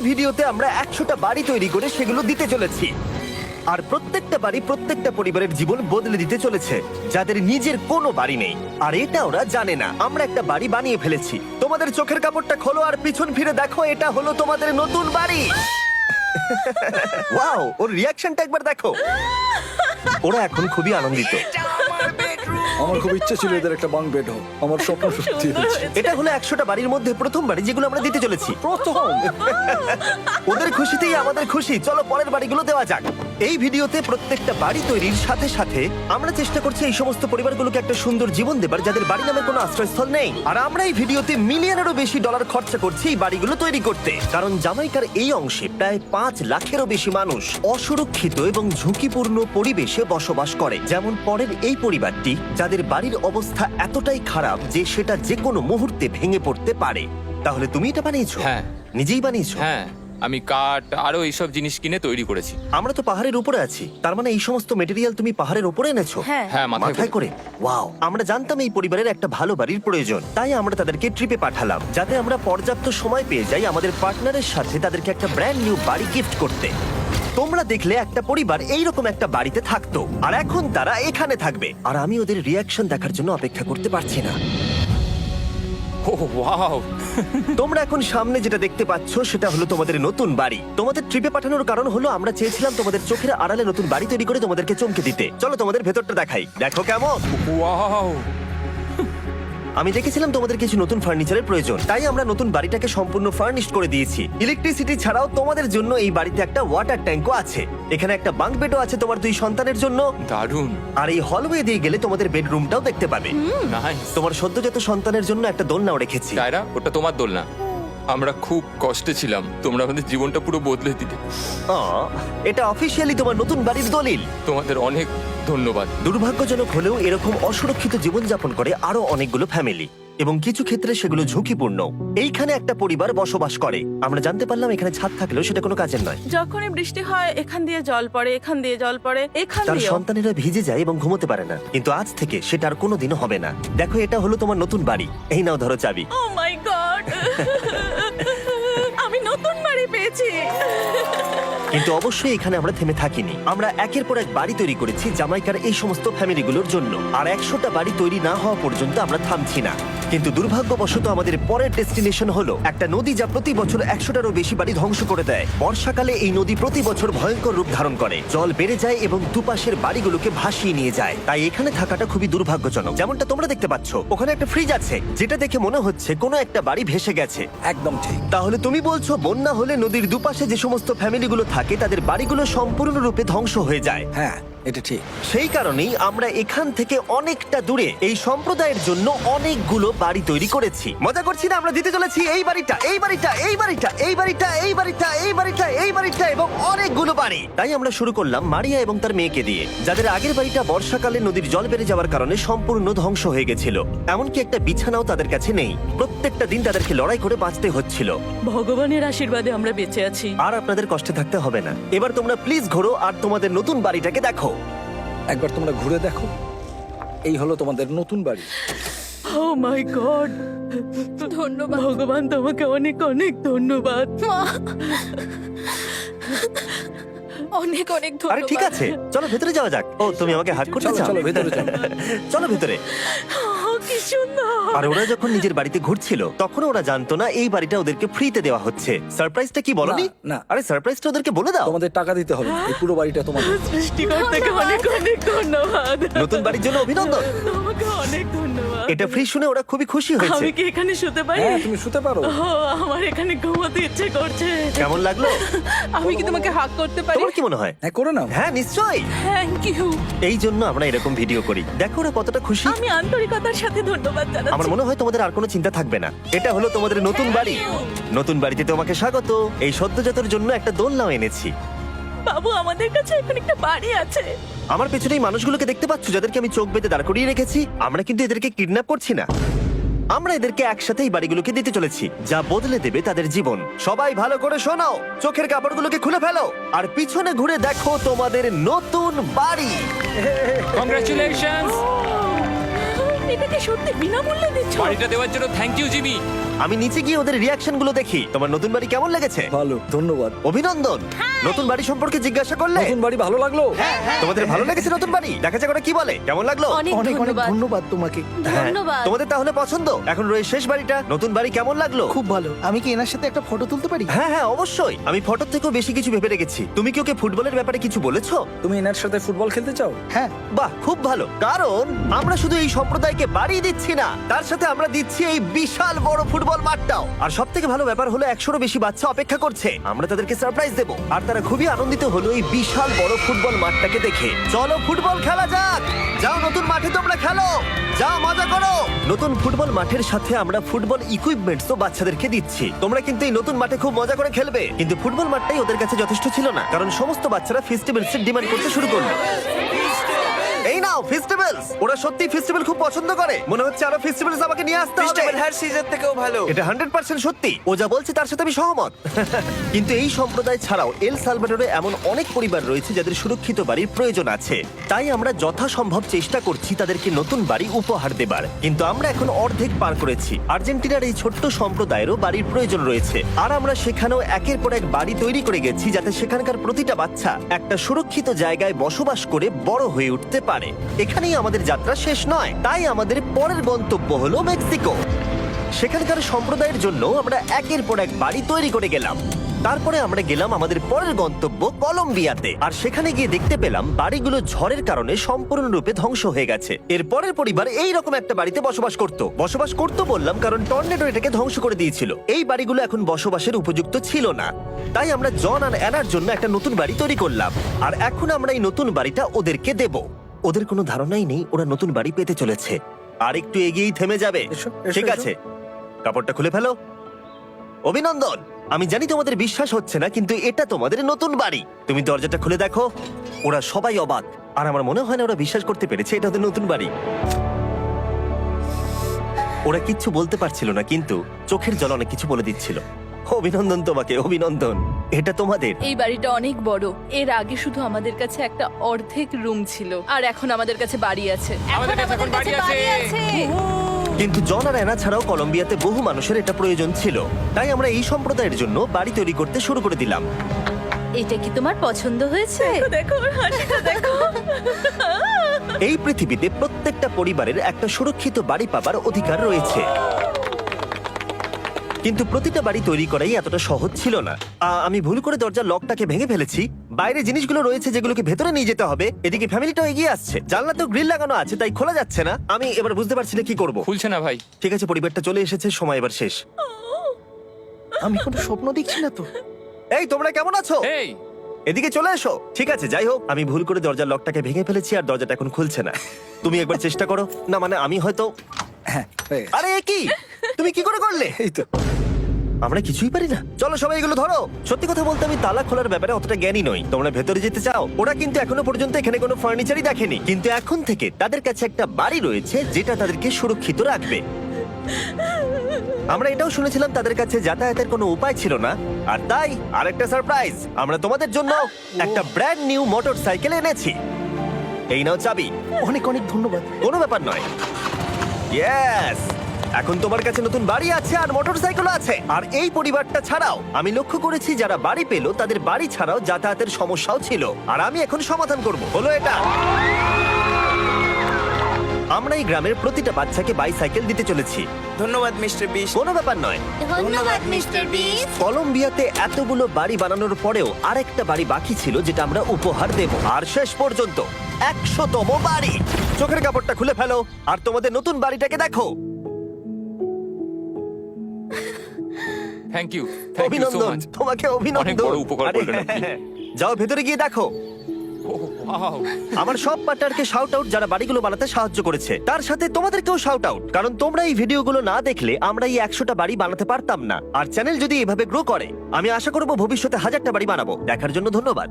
ভিডিওতে আমরা 100টা বাড়ি তৈরি করে সেগুলো দিতে চলেছি। আর প্রত্যেকটা বাড়ি প্রত্যেকটা পরিবারের জীবন বদলে দিতে চলেছে যাদের নিজের কোনো বাড়ি নেই। আর এটা ওরা জানে না। আমরা একটা বাড়ি বানিয়ে ফেলেছি। তোমাদের চোখের কাপড়টা খোলো আর পিছন ফিরে দেখো, এটা হলো তোমাদের নতুন বাড়ি। ওয়াও, ওর রিয়াকশনটা একবার দেখো। ওরা এখন খুবই আনন্দিত। আমার খুব ইচ্ছে ছিল এদের একটা বাং বেড হোক। আমার স্বপ্ন সত্যি হয়েছে। এটা হলো 100টা বাড়ির মধ্যে প্রথম বাড়ি যেগুলো আমরা দিতে চলেছি। প্রথম ওদের খুশিতেই আমাদের খুশি। চলো পরের বাড়িগুলো দেওয়া যাক। এই ভিডিওতে প্রত্যেকটা বাড়ি তৈরির সাথে সাথে আমরা চেষ্টা করছি এই সমস্ত পরিবারগুলোকে একটা সুন্দর জীবন দেবার যাদের বাড়ি নামে কোনো আশ্রয়স্থল নেই। আর আমরা এই ভিডিওতে মিলিয়নেরও বেশি ডলার খরচা করছি এই বাড়িগুলো তৈরি করতে, কারণ জামাইকার এই অংশে প্রায় 5 লাখেরও বেশি মানুষ অসুরক্ষিত এবং ঝুঁকিপূর্ণ পরিবেশে বসবাস করে। যেমন পরের এই পরিবারটি, যাদের বাড়ির অবস্থা এতটাই খারাপ যে সেটা যে কোনো মুহূর্তে ভেঙে পড়তে পারে। তাহলে তুমি এটা বানিয়েছো? হ্যাঁ। নিজেই বানিয়েছো? হ্যাঁ, আমি কাঠ আরো এইসব জিনিস কিনে তৈরি করেছি। আমরা তো পাহাড়ের উপরে আছি, তার মানে এই সমস্ত মেটেরিয়াল তুমি পাহাড়ের উপরে এনেছো? হ্যাঁ। হ্যাঁ, মাথায় করে। ওয়াও, আমরা জানতাম এই পরিবারের একটা ভালো বাড়ির প্রয়োজন, তাই আমরা তাদেরকে ট্রিপে পাঠালাম যাতে আমরা পর্যাপ্ত সময় পেয়ে যাই আমাদের পার্টনারের সাথে তাদেরকে একটা ব্র্যান্ড নিউ বাড়ি গিফট করতে। তোমরা দেখলে একটা পরিবার এইরকম একটা বাড়িতে থাকতো, আর এখন তারা এখানে থাকবে। আর আমি ওদের রিয়াকশন দেখার জন্য অপেক্ষা করতে পারছি না। ও ওয়াও, তোমরা এখন সামনে যেটা দেখতে পাচ্ছ সেটা হলো তোমাদের নতুন বাড়ি। তোমাদের ট্রিপে পাঠানোর কারণ হলো আমরা চেয়েছিলাম তোমাদের চোখের আড়ালে নতুন বাড়ি তৈরি করে তোমাদেরকে চমকে দিতে। চলো তোমাদের ভেতরটা দেখাই, দেখো কেমন। ওয়াও। আমি দেখেছিলাম তোমাদের কিছু নতুন ফার্নিচারের প্রয়োজন, তাই আমরা নতুন বাড়িটাকে সম্পূর্ণ ফার্নিশড করে দিয়েছি। ইলেকট্রিসিটি ছাড়াও তোমাদের জন্য এই বাড়িতে একটা ওয়াটার ট্যাঙ্কও আছে। এখানে একটা বাঙ্ক বেডও আছে তোমার 2 সন্তানের জন্য। দারুণ। আর এই হলওয়ে দিয়ে গেলে তোমাদের বেডরুমটাও দেখতে পাবে। নাইস। তোমার সদ্যজাত সন্তানের জন্য একটা দোলনাও রেখেছি। টায়রা, ওটা তোমার দোলনা। আমরা খুব কষ্টে ছিলাম, তোমরা আমাদের জীবনটা পুরো বদলে দিতে। এটা অফিসিয়ালি তোমার নতুন বাড়ির দলিল। তোমাদের অনেক ধন্যবাদ। দুর্ভাগ্যজনক হলেও এরকম অসুরক্ষিত জীবনযাপন করে আরো অনেকগুলো ফ্যামিলি, এবং কিছু ক্ষেত্রে সেগুলো ঝুঁকিপূর্ণ। এইখানে একটা পরিবার বসবাস করে। আমরা জানতে পারলাম এখানে ছাদ থাকলেও সেটা কোনো কাজের নয়। যখনই বৃষ্টি হয় এখান দিয়ে জল পড়ে, এখান দিয়ে জল পড়ে, এখান তার দিয়ে। সন্তানেরা ভিজে যায় এবং ঘুমোতে পারে না, কিন্তু আজ থেকে সেটা আর কোনোদিনও হবে না। দেখো, এটা হলো তোমার নতুন বাড়ি। এই নাও, ধরো চাবি। ও মাই গড, আমি নতুন বাড়ি পেয়েছি। কিন্তু অবশ্যই এখানে আমরা থেমে থাকিনি। আমরা একের পর এক বাড়ি তৈরি করেছি জামাইকার এই সমস্ত ফ্যামিলিগুলোর জন্য। আর 100টা বাড়ি তৈরি না হওয়া পর্যন্ত আমরা থামছি না। কিন্তু দুর্ভাগ্যবশত আমাদের পরের ডেস্টিনেশন হলো একটা নদী যা প্রতি বছর 100টারও বেশি বাড়ি ধ্বংস করে দেয়। বর্ষাকালে এই নদী প্রতি বছর ভয়ঙ্কর রূপ ধারণ করে, জল বেড়ে যায় এবং দুপাশের বাড়িগুলোকে ভাসিয়ে নিয়ে যায়। তাই এখানে থাকাটা খুবই দুর্ভাগ্যজনক। যেমনটা তোমরা দেখতে পাচ্ছ, ওখানে একটা ফ্রিজ আছে যেটা দেখে মনে হচ্ছে কোনো একটা বাড়ি ভেসে গেছে। একদম ঠিক। তাহলে তুমি বলছো বন্যা হলে নদীর দুপাশে যে সমস্ত ফ্যামিলিগুলো থাকে তাদের বাড়িগুলো সম্পূর্ণরূপে ধ্বংস হয়ে যায়। হ্যাঁ, এটা ঠিক। সেই কারণেই আমরা এখান থেকে অনেকটা দূরে এই সম্প্রদায়ের জন্য অনেকগুলো বাড়ি তৈরি করেছি। মজা করছি না? আমরা দিতে চলেছি এই বাড়িটা, এই বাড়িটা, এই বাড়িটা, এই বাড়িটা, এই বাড়িটা, এই বাড়িটা, এই বাড়িটা এবং অনেকগুলো বাড়ি। তাই আমরা শুরু করলাম মারিয়া এবং তার মেয়েকে দিয়ে, যাদের আগের বাড়িটা বর্ষাকালে নদীর জল বেড়ে যাওয়ার কারণে সম্পূর্ণ ধ্বংস হয়ে গেছিল। এমনকি একটা বিছানাও তাদের কাছে নেই। প্রত্যেকটা দিন তাদেরকে লড়াই করে বাঁচতে হচ্ছিল। ভগবানের আশীর্বাদে আমরা বেঁচে আছি। আর আপনাদের কষ্টে থাকতে হবে না। এবার তোমরা প্লিজ ঘোরো আর তোমাদের নতুন বাড়িটাকে দেখো। একবার তোমরা ঘুরে দেখো, এই হলো তোমাদের নতুন বাড়ি। ও মাই গড, ধন্যবাদ ভগবান, তোমাকে অনেক অনেক ধন্যবাদ। অনেক অনেক আরে ধন্যবাদ। ঠিক আছে, চলো ভেতরে যাওয়া যাক। ও, তুমি আমাকে হাত করতে চলো চাও? চলো ভেতরে চলো। চলো ভেতরে। ও, কি সুন্দর। আর ওরা যখন নিজের বাড়িতে ঘুরছিল তখন ওরা জানতো না এই বাড়িটা ওদেরকে ফ্রিতে দেওয়া হচ্ছে। সারপ্রাইজটা কি বলনি? না, না। আরে সারপ্রাইজটা ওদেরকে বলে দাও। তোমাদের টাকা দিতে হবে, এই পুরো বাড়িটা তোমাদের। সৃষ্টিকর্তাকে অনেক অনেক ধন্যবাদ। নতুন বাড়ির জন্য অভিনন্দন। তোমাকে অনেক ধন্যবাদ। এটা ফ্রি শুনে ওরা খুবই খুশি হয়েছে। আমি কি এখানে শুতে পারি? হ্যাঁ, তুমি শুতে পারো। ও, আমার এখানে ঘুমাতে ইচ্ছে করছে। কেমন লাগলো? আমি কি তোমাকে হাগ করতে পারি? তোমার কি মনে হয়? হ্যাঁ, করে নাও। হ্যাঁ, নিশ্চয়ই। Thank you. এই জন্য আমরা এরকম ভিডিও করি। দেখো ওরা কতটা খুশি। আমি আন্তরিকতার সাথে ধন্যবাদ আমার জানাচ্ছি। মনে হয় তোমাদের আর কোনো চিন্তা থাকবে না। এটা হলো তোমাদের নতুন বাড়ি। নতুন বাড়িতে তোমাকে স্বাগত। এই সদ্যজাতর জন্য একটা দোলনাও এনেছি। বাবু, আমাদের কাছে এখন একটা বাড়ি আছে। আমার পেছনে এই মানুষগুলোকে দেখতে পাচ্ছ যাদেরকে আমি চোখ বেঁধে দাঁড় করিয়ে রেখেছি? আমরা কিন্তু এদেরকে কিডন্যাপ করছি না। আমরা এদেরকে একসাথে এই বাড়িগুলোকে দিতে চলেছি, যা বদলে দেবে তাদের জীবন। সবাই ভালো করে শোনাও, চোখের কাপড়গুলোকে খুলে ফেলো আর পিছনে ঘুরে দেখো তোমাদের নতুন বাড়ি। কংগ্রাচুলেশনস। এটাকে সত্যি বিনামূল্যে দিচ্ছ? বাড়িটা দেওয়ার জন্য থ্যাংক ইউ জিমি। আমি নিচে গিয়ে ওদের রিয়াকশন গুলো দেখি। তোমার নতুন বাড়ি কেমন লেগেছে? ভালো, ধন্যবাদ। অভিনন্দন। নতুন বাড়ি সম্পর্কে জিজ্ঞাসা করলে? নতুন বাড়ি ভালো লাগলো? তোমাদের ভালো লেগেছে নতুন বাড়ি? দেখা যাক ওরা কি বলে। কেমন লাগলো? অনেক অনেক অনেক ধন্যবাদ। ধন্যবাদ তোমাকে। হ্যাঁ, ধন্যবাদ। তোমাদের তাহলে পছন্দ। এখন রয়েছে শেষ বাড়িটা। নতুন বাড়ি কেমন লাগলো? খুব ভালো। আমি কি এনার সাথে একটা ফটো তুলতে পারি? হ্যাঁ হ্যাঁ অবশ্যই। আমি ফটোর থেকেও বেশি কিছু ভেবে রেখেছি। তুমি কি ওকে ফুটবলের ব্যাপারে কিছু বলেছো? তুমি এনার সাথে ফুটবল খেলতে চাও? হ্যাঁ। বাহ, খুব ভালো। কারণ আমরা শুধু এই সম্প্রদায়কে বাড়ি দিচ্ছি না, তার সাথে আমরা দিচ্ছি এই বিশাল বড় ফুটবল মাঠটাও। আর সব থেকে ভালো ব্যাপার হলো 100-রও বেশি বাচ্চা অপেক্ষা করছে। আমরা তাদেরকে সারপ্রাইজ দেবো, আর তারা খুবই আনন্দিত হলো এই বিশাল বড় ফুটবল মাঠটাকে দেখে। চলো ফুটবল খেলা যাক। যাও নতুন মাঠে তোমরা খেলো, যাও মজা করো। নতুন ফুটবল মাঠের সাথে আমরা ফুটবল ইকুইপমেন্টসও বাচ্চাদেরকে দিচ্ছি। তোমরা কিন্তু এই নতুন মাঠে খুব মজা করে খেলবে। কিন্তু ফুটবল মাঠটাই ওদের কাছে যথেষ্ট ছিল না, কারণ সমস্ত বাচ্চারা ফেস্টিভ্যালস এর ডিমান্ড করতে শুরু করলো। এই নাও ফেস্টিভ্যালস। ওরা সত্যি ফেস্টিভ্যাল খুব পছন্দ করে। মনে হচ্ছে আরো ফেস্টিভ্যালস আমাকে নিয়ে আসতে হবে। হ্যার সিজন থেকেও ভালো। এটা 100% সত্যি। ও যা বলছে তার সাথে আমি সহমত। কিন্তু এই সম্প্রদায় ছাড়াও এল সালভাডোরে এমন অনেক পরিবার রয়েছে যাদের সুরক্ষিত বাড়ির প্রয়োজন আছে। তাই আমরা যথাসম্ভব চেষ্টা করছি তাদেরকে নতুন বাড়ি উপহার দেবার। কিন্তু আমরা এখন অর্ধেক পার করেছি। আর্জেন্টিনার এই ছোট্ট সম্প্রদায়েরও বাড়ির প্রয়োজন রয়েছে, আর আমরা সেখানেও একের পর এক বাড়ি তৈরি করে গেছি যাতে সেখানকার প্রতিটা বাচ্চা একটা সুরক্ষিত জায়গায় বসবাস করে বড় হয়ে উঠতে পারে। এখানেই আমাদের যাত্রা শেষ নয়, তাই আমাদের পরের গন্তব্য হলো মেক্সিকো। সেখানকার সম্প্রদায়ের জন্য আমরা একের পর এক বাড়ি তৈরি করে গেলাম। তারপরে আমরা গেলাম আমাদের পরের গন্তব্য কলম্বিয়াতে, আর সেখানে গিয়ে দেখতে পেলাম বাড়িগুলো ঝড়ের কারণে সম্পূর্ণরূপে ধ্বংস হয়ে গেছে। এর পরের পরিবার এই রকম একটা বাড়িতে বসবাস করতো বললাম কারণ টর্নেডো এটাকে ধ্বংস করে দিয়েছিল। এই বাড়িগুলো এখন বসবাসের উপযুক্ত ছিল না, তাই আমরা জন আর অ্যানার জন্য একটা নতুন বাড়ি তৈরি করলাম। আর এখন আমরা এই নতুন বাড়িটা ওদেরকে দেব। ওদের কোনো ধারণাই নেই ওরা নতুন বাড়ি পেতে চলেছে। আর একটু এগিয়েই থেমে যাবে। এসো, এসো, ঠিক এসো। আছে, কাপড়টা খুলে ফেলো। অভিনন্দন। আমি জানি তোমাদের বিশ্বাস হচ্ছে না, কিন্তু এটা তোমাদের নতুন বাড়ি। তুমি দরজাটা খুলে দেখো। ওরা সবাই অবাক, আর আমার মনে হয় না ওরা বিশ্বাস করতে পেরেছে এটা ওদের নতুন বাড়ি। ওরা কিচ্ছু বলতে পারছিল না, কিন্তু চোখের জল অনেক কিছু বলে দিচ্ছিল। অভিনন্দন তোমাকে, অভিনন্দন। এটা তোমাদের। এই বাড়িটা অনেক বড়। এর আগে শুধু আমাদের কাছে একটা অর্ধেক রুম ছিল, আর এখন আমাদের কাছে বাড়ি আছে। আমাদের কাছে এখন বাড়ি আছে। কিন্তু জন আর অ্যানা ছাড়াও কলম্বিয়াতে বহু মানুষের এটা প্রয়োজন ছিল, তাই আমরা এই সম্প্রদায়ের জন্য বাড়ি তৈরি করতে শুরু করে দিলাম। এটা কি তোমার পছন্দ হয়েছে? দেখো ওর হাসিটা দেখো। এই পৃথিবীতে প্রত্যেকটা পরিবারের একটা সুরক্ষিত বাড়ি পাবার অধিকার রয়েছে, কিন্তু প্রতিটা বাড়ি তৈরি করাই এতটা সহজ ছিল না। আমি ভুল করে দরজার লকটাকে ভেঙে ফেলেছি। বাইরে জিনিসগুলো রয়েছে যেগুলোকে ভেতরে নিয়ে যেতে হবে। এদিকে ফ্যামিলিটাও এগিয়ে আসছে। জানলাতেও গ্রিল লাগানো আছে, তাই খোলা যাচ্ছে না। আমি এবার বুঝতে পারছি না কি করব। খুলছে না ভাই। ঠিক আছে, পরিবারটা চলে এসেছে, সময় এবার শেষ। আমি কোনো স্বপ্ন দেখছি না তো। এই তোমরা কেমন আছো? এই এদিকে চলে এসো। ঠিক আছে, যাই হোক, আমি ভুল করে দরজার লকটাকে ভেঙে ফেলেছি আর দরজাটা এখন খুলছে না। তুমি একবার চেষ্টা করো না, মানে আমি হয়তো। হ্যাঁ, হয়ে গেছে। আরে এ কি, তুমি কি করে করলে? এই তো। আমরা কিছুই পারি না। চলো সবাই এগুলো ধরো। সত্যি কথা বলতে আমি তালা খোলার ব্যাপারে অতটা জ্ঞানী নই। তোমরা ভেতরে যেতে চাও? ওরা কিন্তু এখনো পর্যন্ত এখানে কোনো ফার্নিচারই দেখেনি, কিন্তু এখন থেকে তাদের কাছে একটা বাড়ি রয়েছে যেটা তাদেরকে সুরক্ষিত রাখবে। আমরা এটাও শুনেছিলাম তাদের কাছে যাতায়াতের কোনো উপায় ছিল না, আর তাই আরেকটা সারপ্রাইজ, আমরা তোমাদের জন্য একটা ব্র্যান্ড নিউ মোটরসাইকেল এনেছি। এই নাও চাবি। অনেক অনেক ধন্যবাদ। কোনো ব্যাপার নয়। ইয়েস, এখন তোমার কাছে নতুন বাড়ি আছে আর মোটরসাইকেল আছে। আর এই পরিবারটা ছাড়াও আমি লক্ষ্য করেছি যারা বাড়ি পেল তাদের বাড়ি ছাড়াও যাতায়াতের সমস্যাও ছিল, আর আমি এখন সমাধান করব। হলো এটা। আমরা এই গ্রামের প্রতিটা বাচ্চাকে বাইসাইকেল দিতে চলেছি। ধন্যবাদ মিস্টার বিশ। কোনো ব্যাপার নয়। ধন্যবাদ মিস্টার বিস্ট। কলম্বিয়াতে এতগুলো বাড়ি বানানোর পরেও আরেকটা বাড়ি বাকি ছিল যেটা আমরা উপহার দেব। আর শেষ পর্যন্ত 100তম বাড়ি। চোখের কাপড়টা খুলে ফেলো আর তোমাদের নতুন বাড়িটাকে দেখো। Thank you, thank you so অভিনন্দন মাচ। তোমাকে, অভিনন্দন। অনেক বড় উপকার আরে, করলেন আপনি। যাও ভেতরে গিয়ে দেখো। ওয়াও, আমার সব পার্টনারকে শাউট আউট যারা বাড়িগুলো বানাতে সাহায্য করেছে। তার সাথে তোমাদেরকেও শাউট আউট, কারণ তোমরা এই ভিডিওগুলো না দেখলে আমরা এই 100টা বাড়ি বানাতে পারতাম না। আর চ্যানেল যদি এভাবে গ্রো করে, আমি আশা করব ভবিষ্যতে 1000টা বাড়ি বানাবো। দেখার জন্য ধন্যবাদ।